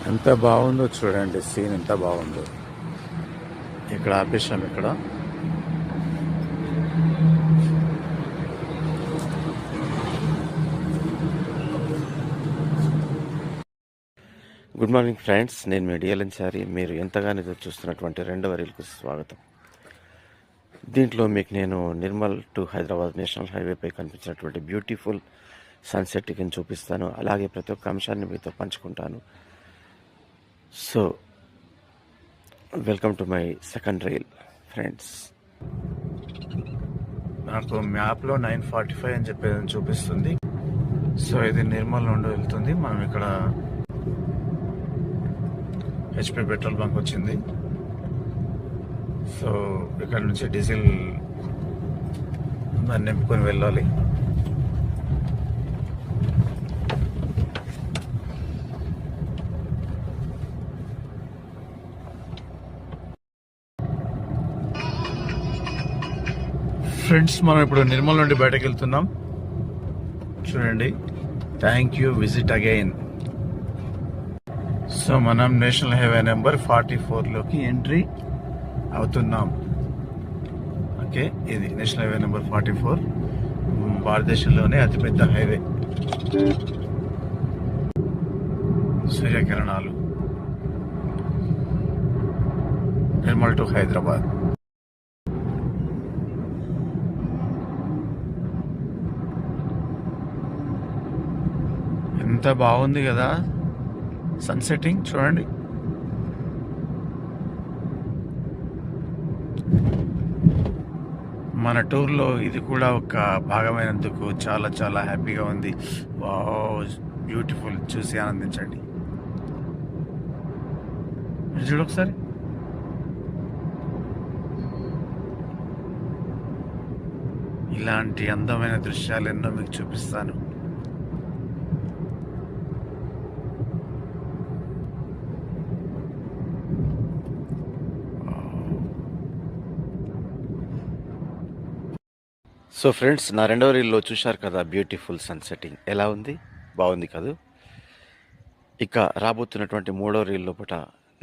ఎంత బాగుందో చూడండి, సీన్ ఎంత బాగుందో. ఇక్కడ ఆపేసాం. ఇక్కడ గుడ్ మార్నింగ్ ఫ్రెండ్స్, నేను మీ డిఎల్ఎన్సారి. మీరు ఎంతగానో ఎదురు చూస్తున్నటువంటి రెండవ రీల్కు స్వాగతం. దీంట్లో మీకు నేను నిర్మల్ టు హైదరాబాద్ నేషనల్ హైవేపై కనిపించినటువంటి బ్యూటిఫుల్ సన్సెట్ ని చూపిస్తాను. అలాగే ప్రతి ఒక్క అంశాన్ని మీతో పంచుకుంటాను. So welcome to my second reel friends. నాకు మ్యాప్లో 9:45 అని చెప్పేది చూపిస్తుంది. సో ఇది నిర్మల్ నుండి వెళ్తుంది. మనం ఇక్కడ హెచ్పి పెట్రోల్ బంక్ వచ్చింది. సో ఇక్కడ నుంచి డీజిల్ దాన్ని నింపుకొని వెళ్ళాలి. ఫ్రెండ్స్, మనం ఇప్పుడు నిర్మల్ నుండి బయటకు వెళ్తున్నాం. చూడండి, thank you, visit again. So మనం నేషనల్ హైవే నెంబర్ 44లోకి ఎంట్రీ అవుతున్నాం. ఓకే, ఇది నేషనల్ హైవే నెంబర్ 44, భారతదేశంలోనే అతిపెద్ద హైవే. సూర్యకిరణాలు, నిర్మల్ టు హైదరాబాద్. ఎంత బాగుంది కదా సన్సెటింగ్, చూడండి. మన టూర్లో ఇది కూడా ఒక భాగమైనందుకు చాలా చాలా హ్యాపీగా ఉంది. Wow, beautiful. చూసి ఆనందించండి. చూడు ఒకసారి. ఇలాంటి అందమైన దృశ్యాలు ఎన్నో మీకు చూపిస్తాను. సో ఫ్రెండ్స్, నా రెండవ రీల్లో చూశారు కదా బ్యూటిఫుల్ సన్సెటింగ్ ఎలా ఉంది, బాగుంది కదా. ఇక రాబోతున్నటువంటి మూడో రీల్ లోపల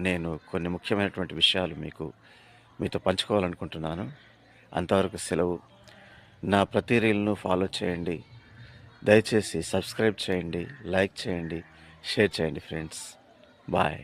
నేను కొన్ని ముఖ్యమైనటువంటి విషయాలు మీతో పంచుకోవాలనుకుంటున్నాను. అంతవరకు సెలవు. నా ప్రతి రీల్ను ఫాలో చేయండి. దయచేసి సబ్స్క్రైబ్ చేయండి, లైక్ చేయండి, షేర్ చేయండి ఫ్రెండ్స్. బాయ్.